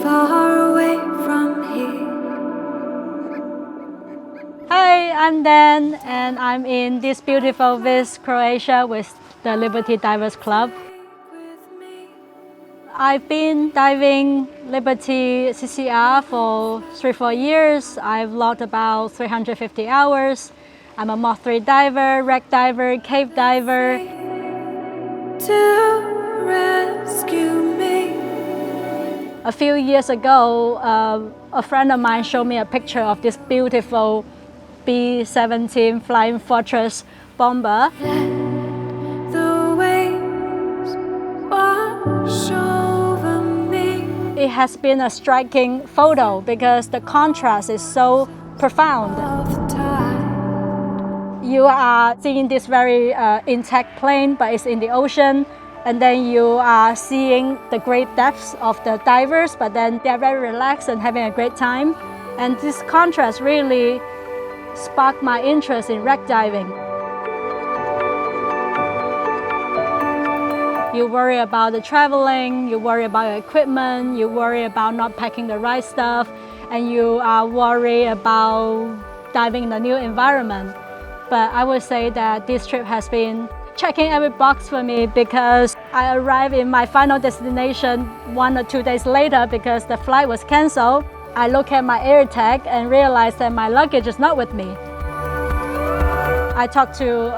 far away from here. Hi, I'm Dan, and I'm in this beautiful Vis, Croatia with the Liberty Divers Club. I've been diving Liberty CCR for 3-4 years. I've logged about 350 hours. I'm a Mach 3 diver, wreck diver, cave diver. To rescue me. A few years ago, a friend of mine showed me a picture of this beautiful B17 Flying Fortress bomber. The waves wash over me. It has been a striking photo because the contrast is so profound. Of the tide. You are seeing this very intact plane, but it's in the ocean. And then you are seeing the great depths of the divers, but then they're very relaxed and having a great time. And this contrast really sparked my interest in wreck diving. You worry about the traveling, you worry about your equipment, you worry about not packing the right stuff, and you are worried about diving in a new environment. But I would say that this trip has been checking every box for me because I arrived in my final destination 1 or 2 days later because the flight was canceled. I look at my air tag and realize that my luggage is not with me. I talked to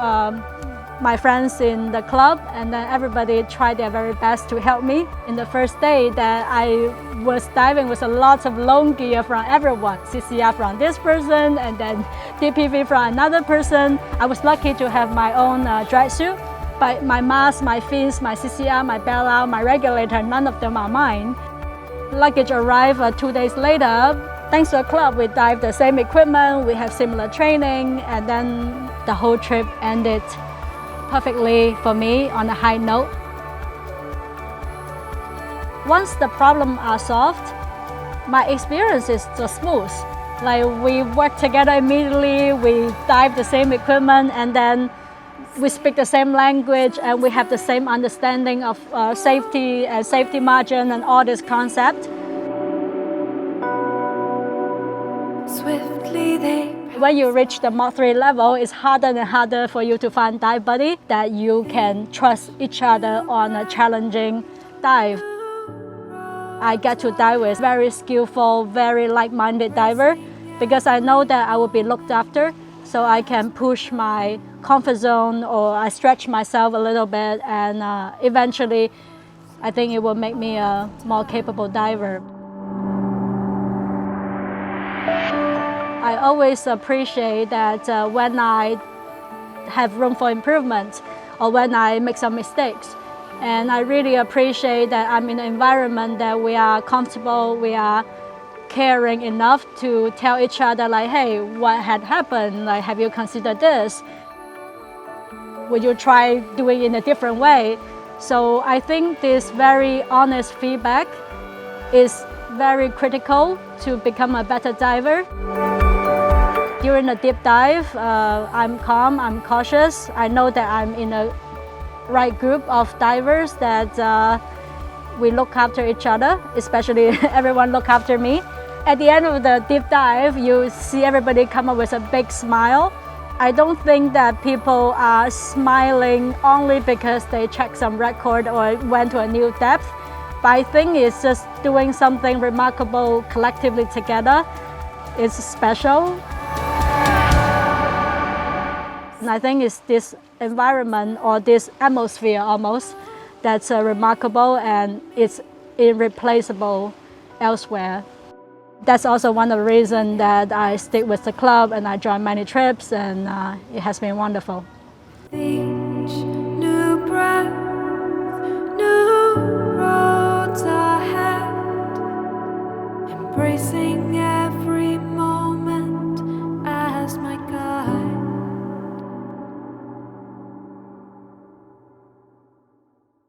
my friends in the club, and then everybody tried their very best to help me. In the first day that I was diving with a lot of loan gear from everyone, CCR from this person and then DPV from another person. I was lucky to have my own dry suit, but my mask, my fins, my CCR, my bailout, my regulator, none of them are mine. Luggage arrived 2 days later. Thanks to the club, we dive the same equipment, we have similar training, and then the whole trip ended perfectly for me on a high note. Once the problems are solved, my experience is just smooth. Like we work together immediately, we dive the same equipment, and then we speak the same language, and we have the same understanding of safety and safety margin and all this concept. Swiftly they. When you reach the Mach 3 level, it's harder and harder for you to find a dive buddy that you can trust each other on a challenging dive. I get to dive with very skillful, very like-minded diver because I know that I will be looked after, so I can push my comfort zone or I stretch myself a little bit, and eventually I think it will make me a more capable diver. I always appreciate that when I have room for improvement or when I make some mistakes. And I really appreciate that I'm in an environment that we are comfortable, we are caring enough to tell each other like, hey, what had happened? Like, have you considered this? Would you try doing it in a different way? So I think this very honest feedback is very critical to become a better diver. During a deep dive, I'm calm, I'm cautious. I know that I'm in a right group of divers that we look after each other, especially everyone look after me. At the end of the deep dive, you see everybody come up with a big smile. I don't think that people are smiling only because they checked some record or went to a new depth, but I think it's just doing something remarkable collectively together. It's special. And I think it's this environment or this atmosphere almost that's remarkable and it's irreplaceable elsewhere. That's also one of the reasons that I stick with the club and I join many trips, and it has been wonderful.